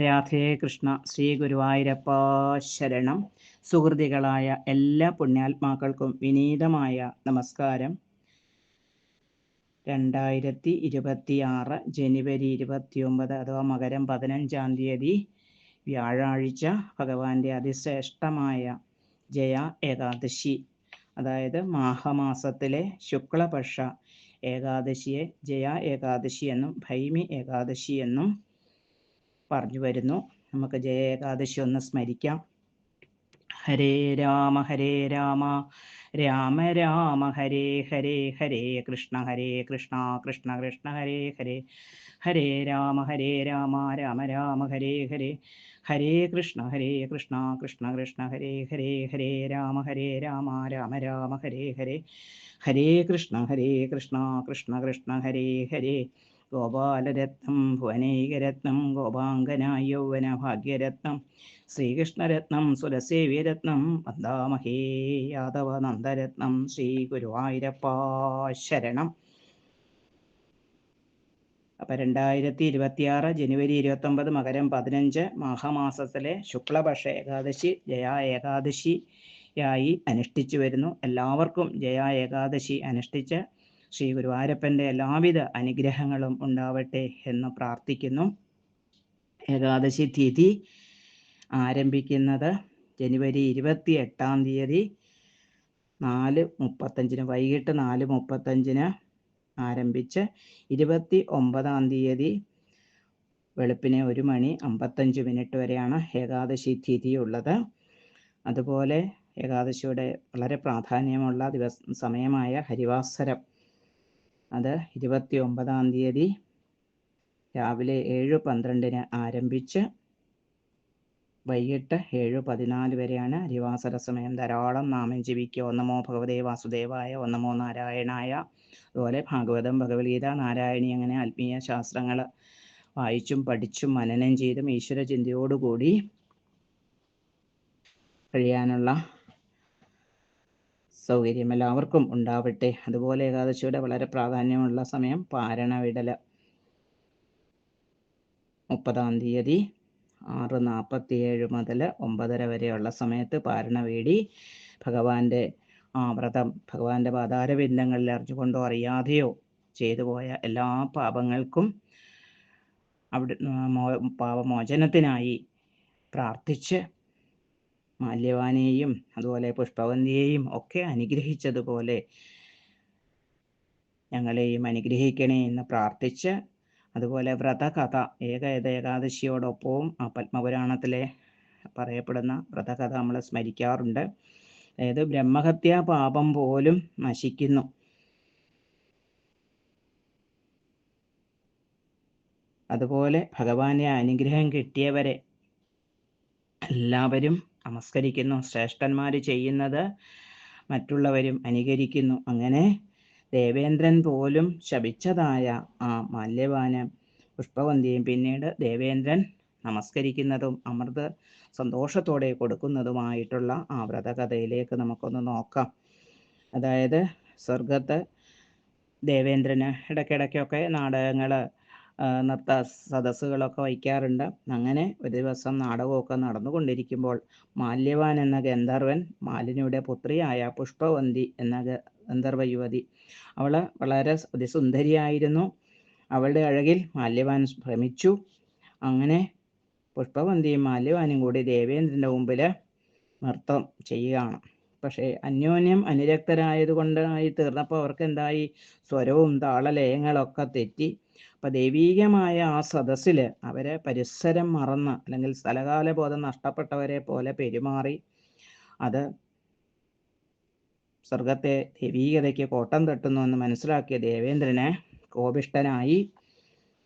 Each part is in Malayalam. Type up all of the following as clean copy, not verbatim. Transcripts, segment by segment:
രാധേ കൃഷ്ണ. ശ്രീ ഗുരുവായൂരപ്പ ശരണം. സുഹൃതികളായ എല്ലാ പുണ്യാത്മാക്കൾക്കും വിനീതമായ നമസ്കാരം. 2026 ജനുവരി 29 അഥവാ മകരം 15-ാം തീയതി വ്യാഴാഴ്ച ഭഗവാന്റെ അതിശ്രേഷ്ഠമായ ജയ ഏകാദശി, അതായത് മാഘമാസത്തിലെ ശുക്ലപക്ഷ ഏകാദശിയെ ജയ ഏകാദശി എന്നും ഭൈമി ഏകാദശി എന്നും പറഞ്ഞു വരുന്നു. നമുക്ക് ജയ ഏകാദശി ഒന്ന് സ്മരിക്കാം. ഹരേ രാമ രാമ രാമ ഹരേ ഹരേ, ഹരേ കൃഷ്ണ കൃഷ്ണ കൃഷ്ണ ഹരേ ഹരേ, ഹരേ രാമ രാമ രാമ ഹരേ ഹരേ, ഹരേ കൃഷ്ണ കൃഷ്ണ കൃഷ്ണ ഹരേ ഹരേ, ഹരേ രാമ രാമ രാമ ഹരേ ഹരേ, ഹരേ കൃഷ്ണ കൃഷ്ണ കൃഷ്ണ ഹരേ ഹരേ. ഗോപാലരത്നം ഭുവനൈകരത്നം ഗോപാംഗനായ യൗവന ഭാഗ്യരത്നം ശ്രീകൃഷ്ണരത്നം സുരസേവ്യരത്നം വന്ദാമഹേ യാദവ നന്ദരത്നം. ശ്രീ ഗുരുവായൂരപ്പ ശരണം. അപ്പം 2026 ജനുവരി 29 മകരം 15 മാഘമാസത്തിലെ ശുക്ലപക്ഷ ഏകാദശി ജയ ഏകാദശിയായി അനുഷ്ഠിച്ചു വരുന്നു. എല്ലാവർക്കും ജയ ഏകാദശി അനുഷ്ഠിച്ച് ശ്രീ ഗുരുവായൂരപ്പൻ്റെ എല്ലാവിധ അനുഗ്രഹങ്ങളും ഉണ്ടാവട്ടെ എന്ന് പ്രാർത്ഥിക്കുന്നു. ഏകാദശി തിഥി ആരംഭിക്കുന്നത് ജനുവരി 28-ാം തീയതി 4:35 വൈകിട്ട് 4:35 ആരംഭിച്ച് 29-ാം തീയതി വെളുപ്പിനെ 1:55 വരെയാണ് ഏകാദശി തിഥി ഉള്ളത്. അതുപോലെ ഏകാദശിയുടെ വളരെ പ്രാധാന്യമുള്ള സമയമായ ഹരിവാസരം, അത് 29-ാം തീയതി രാവിലെ 7:12 ആരംഭിച്ച് വൈകിട്ട് 7:14 വരെയാണ് ഹരിവാസര സമയം. ധാരാളം നാമം ജപിക്കുക. ഓം നമോ ഭഗവതേ വാസുദേവായ, ഓം നമോ നാരായണായ. അതുപോലെ ഭാഗവതം, ഭഗവത്ഗീത, നാരായണി, അങ്ങനെ ആത്മീയ ശാസ്ത്രങ്ങൾ വായിച്ചും പഠിച്ചും മനനം ചെയ്തും ഈശ്വര ചിന്തയോടുകൂടി കഴിയാനുള്ള സൗകര്യം എല്ലാവർക്കും ഉണ്ടാവട്ടെ. അതുപോലെ ഏകാദശിയുടെ വളരെ പ്രാധാന്യമുള്ള സമയം പാരണവിടൽ, 30-ാം തീയതി 6:47 മുതൽ 9:30 വരെയുള്ള സമയത്ത് പാരണവേടി ഭഗവാന്റെ വ്രതം ഭഗവാന്റെ പാതാരബിന്ദങ്ങളിൽ അറിഞ്ഞുകൊണ്ടോ അറിയാതെയോ ചെയ്തു പോയ എല്ലാ പാപങ്ങൾക്കും പാപമോചനത്തിനായി പ്രാർത്ഥിച്ച് മാല്യവാനെയും അതുപോലെ പുഷ്പവന്തിയെയും ഒക്കെ അനുഗ്രഹിച്ചതുപോലെ ഞങ്ങളെയും അനുഗ്രഹിക്കണേ എന്ന് പ്രാർത്ഥിച്ച്, അതുപോലെ വ്രതകഥ ഏകാദശിയോടൊപ്പവും ആ പത്മപുരാണത്തിലെ പറയപ്പെടുന്ന വ്രതകഥ നമ്മൾ സ്മരിക്കാറുണ്ട്. അതായത് ബ്രഹ്മഹത്യാ പാപം പോലും നശിക്കുന്നു. അതുപോലെ ഭഗവാന്റെ അനുഗ്രഹം കിട്ടിയവരെ എല്ലാവരും നമസ്കരിക്കുന്നു. ശ്രേഷ്ഠന്മാർ ചെയ്യുന്നത് മറ്റുള്ളവരും അനുകരിക്കുന്നു. അങ്ങനെ ദേവേന്ദ്രൻ പോലും ശപിച്ചതായ ആ മാല്യവാന് പുഷ്പവന്തിയും പിന്നീട് ദേവേന്ദ്രൻ നമസ്കരിക്കുന്നതും അമൃത് സന്തോഷത്തോടെ കൊടുക്കുന്നതുമായിട്ടുള്ള ആ വ്രതകഥയിലേക്ക് നമുക്കൊന്ന് നോക്കാം. അതായത് സ്വർഗത്ത് ദേവേന്ദ്രന് ഇടയ്ക്കിടയ്ക്കൊക്കെ നാടകങ്ങൾ, നൃത്ത സദസ്സുകളൊക്കെ വയ്ക്കാറുണ്ട്. അങ്ങനെ ഒരു ദിവസം നാടകമൊക്കെ നടന്നുകൊണ്ടിരിക്കുമ്പോൾ മാല്യവാൻ എന്ന ഗന്ധർവൻ മാലിനിയുടെ പുത്രിയായ പുഷ്പവന്തി എന്ന ഗന്ധർവ യുവതി, അവൾ വളരെ അതിസുന്ദരിയായിരുന്നു. അവളുടെ അഴകിൽ മാല്യവാൻ ഭ്രമിച്ചു. അങ്ങനെ പുഷ്പവന്തിയും മാല്യവാനും കൂടി ദേവേന്ദ്രൻ്റെ മുമ്പിൽ നൃത്തം ചെയ്യുകയാണ്. പക്ഷേ അന്യോന്യം അനുരക്തരായതുകൊണ്ടായി തീർന്നപ്പോൾ അവർക്ക് എന്തായി, സ്വരവും താളലയങ്ങളൊക്കെ തെറ്റി. അപ്പം ദൈവീകമായ ആ സദസ്സിൽ അവരെ പരിസരം മറന്ന്, അല്ലെങ്കിൽ സ്ഥലകാല ബോധം നഷ്ടപ്പെട്ടവരെ പോലെ പെരുമാറി. അത് സ്വർഗത്തെ ദൈവീകതയ്ക്ക് കോട്ടം തട്ടുന്നു എന്ന് മനസ്സിലാക്കിയ ദേവേന്ദ്രന് കോപിഷ്ഠനായി.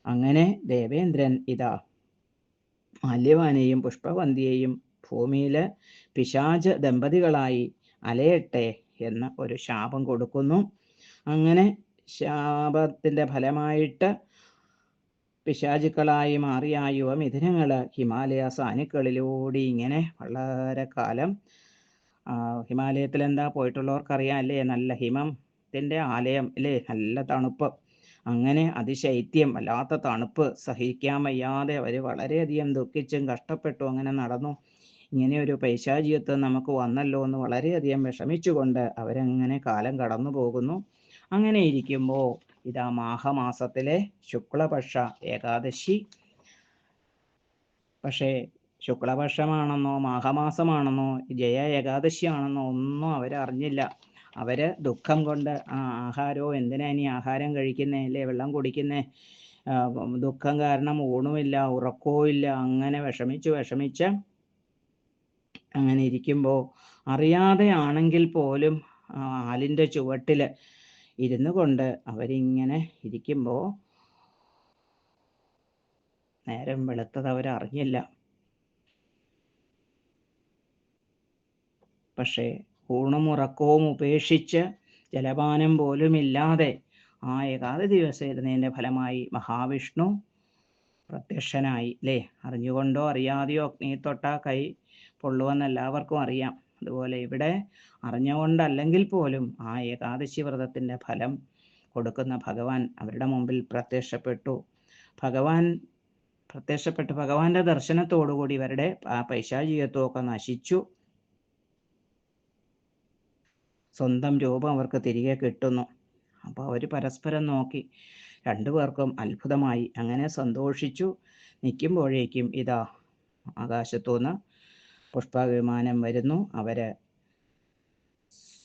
അങ്ങനെ ദേവേന്ദ്രൻ ഇതാ മാല്യവാനെയും പുഷ്പവന്തിയെയും ഭൂമിയിൽ പിശാച ദമ്പതികളായി അലയട്ടെ എന്ന് ഒരു ശാപം കൊടുക്കുന്നു. അങ്ങനെ ശാപത്തിൻ്റെ ഫലമായിട്ട് പിശാചുക്കളായി മാറിയ യുവമിഥുനങ്ങൾ ഹിമാലയ സാനുക്കളിലൂടെ ഇങ്ങനെ വളരെ കാലം, ഹിമാലയത്തിൽ എന്താ പോയിട്ടുള്ളവർക്കറിയാം അല്ലേ, നല്ല ഹിമത്തിൻ്റെ ആലയം അല്ലേ, നല്ല തണുപ്പ്. അങ്ങനെ അതിശൈത്യം, വല്ലാത്ത തണുപ്പ് സഹിക്കാൻ വയ്യാതെ അവർ വളരെയധികം ദുഃഖിച്ചും കഷ്ടപ്പെട്ടു അങ്ങനെ നടന്നു. ഇങ്ങനെ ഒരു പൈശാചികത്വം നമുക്ക് വന്നല്ലോ എന്ന് വളരെയധികം വിഷമിച്ചുകൊണ്ട് അവരങ്ങനെ കാലം കടന്നു പോകുന്നു. അങ്ങനെ ഇരിക്കുമ്പോൾ ഇതാ മാഘമാസത്തിലെ ശുക്ലപക്ഷ ഏകാദശി. പക്ഷേ ശുക്ലപക്ഷമാണെന്നോ മാഘമാസമാണെന്നോ ജയ ഏകാദശിയാണെന്നോ ഒന്നും അവരറിഞ്ഞില്ല. അവര് ദുഃഖം കൊണ്ട് ആഹാരവും എന്തിനാ ഇനി ആഹാരം കഴിക്കുന്നേ, അല്ലേ വെള്ളം കുടിക്കുന്നേ, ദുഃഖം കാരണം ഊണുമില്ല ഉറക്കവും ഇല്ല. അങ്ങനെ വിഷമിച്ച് അങ്ങനെ ഇരിക്കുമ്പോൾ അറിയാതെ ആണെങ്കിൽ പോലും ആലിൻ്റെ ചുവട്ടിൽ ഇരുന്നു കൊണ്ട് അവരിങ്ങനെ ഇരിക്കുമ്പോൾ നേരം വെളുത്തത് അവരറിഞ്ഞില്ല. പക്ഷേ ഊണും ഉറക്കവും ഉപേക്ഷിച്ച് ജലപാനം പോലുമില്ലാതെ ആ ഏകാദശി ദിവസം ഇരുന്നതിൻ്റെ ഫലമായി മഹാവിഷ്ണു പ്രത്യക്ഷനായി. അല്ലേ, അറിഞ്ഞുകൊണ്ടോ അറിയാതെയോ അഗ്നി തൊട്ട കൈ പൊള്ളുവെന്ന് എല്ലാവർക്കും അറിയാം. അതുപോലെ ഇവിടെ അറിഞ്ഞുകൊണ്ടല്ലെങ്കിൽ പോലും ആ ഏകാദശി വ്രതത്തിൻ്റെ ഫലം കൊടുക്കുന്ന ഭഗവാൻ അവരുടെ മുമ്പിൽ പ്രത്യക്ഷപ്പെട്ടു. ഭഗവാന്റെ ദർശനത്തോടുകൂടി ഇവരുടെ ആ പൈശാചികത്വമൊക്കെ നശിച്ചു. സ്വന്തം രൂപം അവർക്ക് തിരികെ കിട്ടുന്നു. അപ്പോൾ അവർ പരസ്പരം നോക്കി, രണ്ടുപേർക്കും അത്ഭുതമായി. അങ്ങനെ സന്തോഷിച്ചു നിൽക്കുമ്പോഴേക്കും ഇതാ ആകാശത്തുനിന്ന് പുഷ്പവിമാനം വരുന്നു. അവര്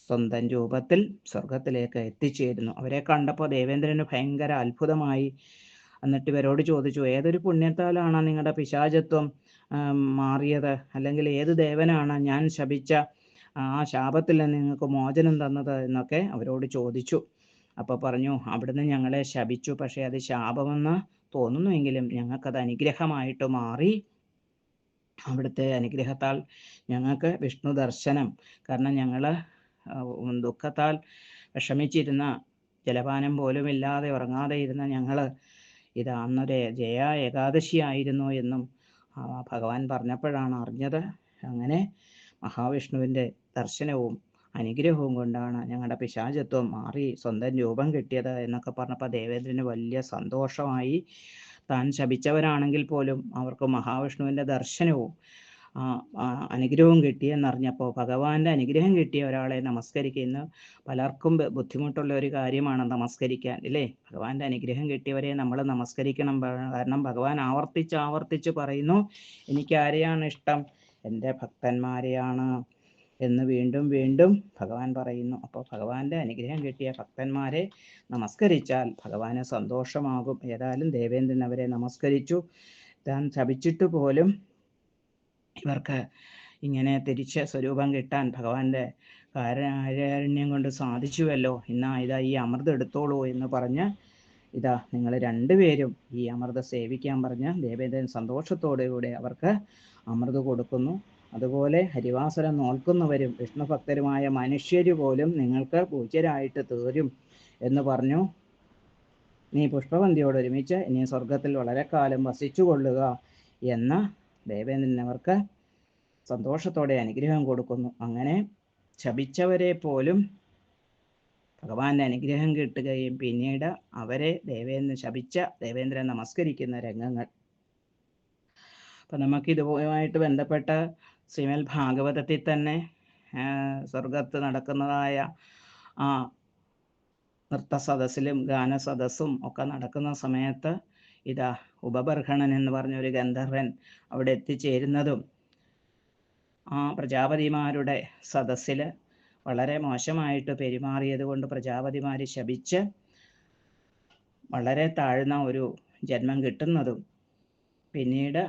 സ്വന്തം രൂപത്തിൽ സ്വർഗത്തിലേക്ക് എത്തിച്ചേരുന്നു. അവരെ കണ്ടപ്പോൾ ദേവേന്ദ്രന് ഭയങ്കര അത്ഭുതമായി. എന്നിട്ട് ഇവരോട് ചോദിച്ചു, ഏതൊരു പുണ്യത്താലാണ് നിങ്ങളുടെ പിശാചത്വം മാറിയത്, അല്ലെങ്കിൽ ഏത് ദേവനാണ് ഞാൻ ശപിച്ച ആ ശാപത്തിൽ നിങ്ങൾക്ക് മോചനം തന്നത് എന്നൊക്കെ അവരോട് ചോദിച്ചു. അപ്പോൾ പറഞ്ഞു, അവിടുന്ന് ഞങ്ങളെ ശപിച്ചു, പക്ഷേ അത് ശാപമെന്ന് തോന്നുന്നുവെങ്കിലും ഞങ്ങൾക്കത് അനുഗ്രഹമായിട്ട് മാറി. അവിടുത്തെ അനുഗ്രഹത്താൽ ഞങ്ങൾക്ക് വിഷ്ണു ദർശനം, കാരണം ഞങ്ങൾ ദുഃഖത്താൽ വിഷമിച്ചിരുന്ന, ജലപാനം പോലുമില്ലാതെ ഉറങ്ങാതെ ഇരുന്ന ഞങ്ങൾ ഇത് അന്നൊരു ജയ ഏകാദശി ആയിരുന്നു എന്നും ഭഗവാൻ പറഞ്ഞപ്പോഴാണ് അറിഞ്ഞത്. അങ്ങനെ മഹാവിഷ്ണുവിൻ്റെ ദർശനവും അനുഗ്രഹവും കൊണ്ടാണ് ഞങ്ങളുടെ പിശാചത്വം മാറി സ്വന്തം രൂപം കിട്ടിയത് എന്നൊക്കെ പറഞ്ഞപ്പോൾ ദേവേന്ദ്രന് വലിയ സന്തോഷമായി. താൻ ശപിച്ചവരാണെങ്കിൽ പോലും അവർക്ക് മഹാവിഷ്ണുവിൻ്റെ ദർശനവും അനുഗ്രഹവും കിട്ടിയെന്നറിഞ്ഞപ്പോൾ ഭഗവാന്റെ അനുഗ്രഹം കിട്ടിയ ഒരാളെ നമസ്കരിക്കുന്ന പലർക്കും ബുദ്ധിമുട്ടുള്ള ഒരു കാര്യമാണ് നമസ്കരിക്കാൻ, ഇല്ലേ? ഭഗവാന്റെ അനുഗ്രഹം കിട്ടിയവരെ നമ്മൾ നമസ്കരിക്കണം. കാരണം ഭഗവാൻ ആവർത്തിച്ച് പറയുന്നു, എനിക്കാരെയാണ് ഇഷ്ടം, എൻ്റെ ഭക്തന്മാരെയാണ് എന്ന് വീണ്ടും വീണ്ടും ഭഗവാൻ പറയുന്നു. അപ്പോൾ ഭഗവാന്റെ അനുഗ്രഹം കിട്ടിയ ഭക്തന്മാരെ നമസ്കരിച്ചാൽ ഭഗവാന് സന്തോഷമാകും. ഏതായാലും ദേവേന്ദ്രൻ അവരെ നമസ്കരിച്ചു. താൻ ശപിച്ചിട്ട് പോലും ഇവർക്ക് ഇങ്ങനെ തിരിച്ച് സ്വരൂപം കിട്ടാൻ ഭഗവാന്റെ കാരുണ്യം കൊണ്ട് സാധിച്ചുവല്ലോ. ഇതാ ഈ അമൃത് എടുത്തോളൂ എന്ന് പറഞ്ഞ് ഇതാ നിങ്ങൾ രണ്ടുപേരും ഈ അമൃത് സേവിക്കാൻ പറഞ്ഞ് ദേവേന്ദ്രൻ സന്തോഷത്തോടുകൂടെ അവർക്ക് അമൃത് കൊടുക്കുന്നു. അതുപോലെ ഹരിവാസരം നോൽക്കുന്നവരും വിഷ്ണുഭക്തരുമായ മനുഷ്യർ പോലും നിങ്ങൾക്ക് പൂജ്യരായിട്ട് തീരും എന്ന് പറഞ്ഞു. നീ പുഷ്പവന്തിയോട് ഒരുമിച്ച് ഇനി സ്വർഗത്തിൽ വളരെ കാലം വസിച്ചു കൊള്ളുക എന്ന് ദേവേന്ദ്രൻ അവർക്ക് സന്തോഷത്തോടെ അനുഗ്രഹം കൊടുക്കുന്നു. അങ്ങനെ ശപിച്ചവരെ പോലും ഭഗവാന്റെ അനുഗ്രഹം കിട്ടുകയും പിന്നീട് അവരെ ശപിച്ച ദേവേന്ദ്രൻ നമസ്കരിക്കുന്ന രംഗങ്ങൾ. അപ്പം നമുക്കിതുമായിട്ട് ബന്ധപ്പെട്ട ശ്രീമദ് ഭാഗവതത്തിൽ തന്നെ സ്വർഗത്ത് നടക്കുന്നതായ ആ നൃത്തസദസ്സിലും ഗാനസദസ്സും ഒക്കെ നടക്കുന്ന സമയത്ത് ഇതാ ഉപബർഹണൻ എന്ന് പറഞ്ഞൊരു ഗന്ധർവൻ അവിടെ എത്തിച്ചേരുന്നതും ആ പ്രജാപതിമാരുടെ സദസ്സിൽ വളരെ മോശമായിട്ട് പെരുമാറിയത് കൊണ്ട് പ്രജാപതിമാർ ശപിച്ച് വളരെ താഴ്ന്ന ഒരു ജന്മം കിട്ടുന്നതും പിന്നീട്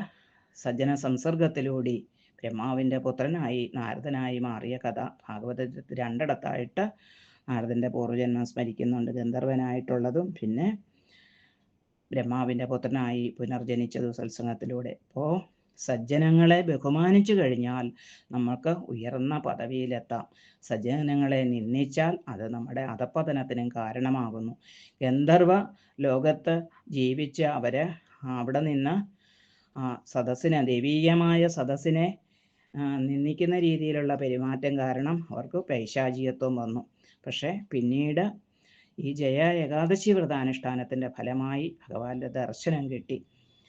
സജ്ജന സംസർഗത്തിലൂടെ ബ്രഹ്മാവിൻ്റെ പുത്രനായി നാരദനായി മാറിയ കഥ ഭാഗവതത്തിൽ രണ്ടിടത്തായിട്ട് നാരദൻ്റെ പൂർവ്വജന്മം സ്മരിക്കുന്നുണ്ട്. ഗന്ധർവനായിട്ടുള്ളതും പിന്നെ ബ്രഹ്മാവിൻ്റെ പുത്രനായി പുനർജനിച്ചതും സത്സംഗത്തിലൂടെ. അപ്പോൾ സജ്ജനങ്ങളെ ബഹുമാനിച്ചു കഴിഞ്ഞാൽ നമുക്ക് ഉയർന്ന പദവിയിലെത്താം. സജ്ജനങ്ങളെ നിന്ദിച്ചാൽ അത് നമ്മുടെ അധപ്പതനത്തിനും കാരണമാകുന്നു. ഗന്ധർവ ലോകത്ത് ജീവിച്ച് അവർ അവിടെ നിന്ന് സദസ്സിനെ, ദൈവീയമായ സദസ്സിനെ നിന്ദിക്കുന്ന രീതിയിലുള്ള പെരുമാറ്റം കാരണം അവർക്ക് പൈശാചികത്വം വന്നു. പക്ഷേ പിന്നീട് ഈ ജയ ഏകാദശി വ്രതാനുഷ്ഠാനത്തിൻ്റെ ഫലമായി ഭഗവാന്റെ ദർശനം കിട്ടി.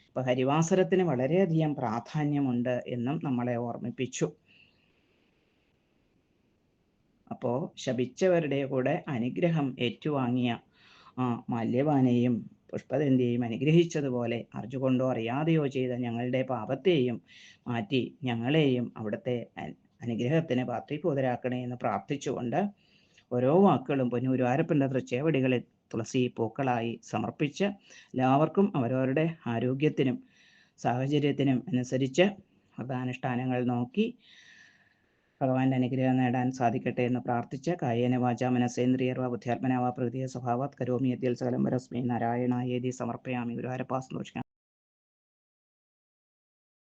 അപ്പോൾ ഹരിവാസരത്തിന് വളരെയധികം പ്രാധാന്യമുണ്ട് എന്നും നമ്മളെ ഓർമ്മിപ്പിച്ചു. അപ്പോൾ ശപിച്ചവരുടെ കൂടെ അനുഗ്രഹം ഏറ്റുവാങ്ങിയ മാല്യവാനെയും പുഷ്പദന്തിയെയും അനുഗ്രഹിച്ചതുപോലെ അറിഞ്ഞുകൊണ്ടോ അറിയാതെയോ ചെയ്ത ഞങ്ങളുടെ പാപത്തെയും മാറ്റി ഞങ്ങളെയും അവിടുത്തെ അനുഗ്രഹത്തിന് പാത്രീഭൂതരാക്കണേ എന്ന് പ്രാർത്ഥിച്ചുകൊണ്ട് ഓരോ വാക്കുകളും പൊന്നൂരാരപ്പൻ്റെ തൃച്ചേവടികളിൽ തുളസി പൂക്കളായി സമർപ്പിച്ച് എല്ലാവർക്കും അവരവരുടെ ആരോഗ്യത്തിനും സാഹചര്യത്തിനും അനുസരിച്ച് വ്രതാനുഷ്ഠാനങ്ങൾ നോക്കി ഭഗവാന്റെ അനുഗ്രഹം നേടാൻ സാധിക്കട്ടെ എന്ന് പ്രാർത്ഥിച്ച് കായേന വാചാ മനസേന്ദ്രിയർവ ബുദ്ധ്യാത്മനാവ പ്രകൃതിയ സ്വഭാവാത് കരോമി യദ്യൽ സകലം വരസ്മി നാരായണായേതി സമർപ്പയാമി. ഗുരുവായൂരപ്പ സന്തോഷിക്കണം.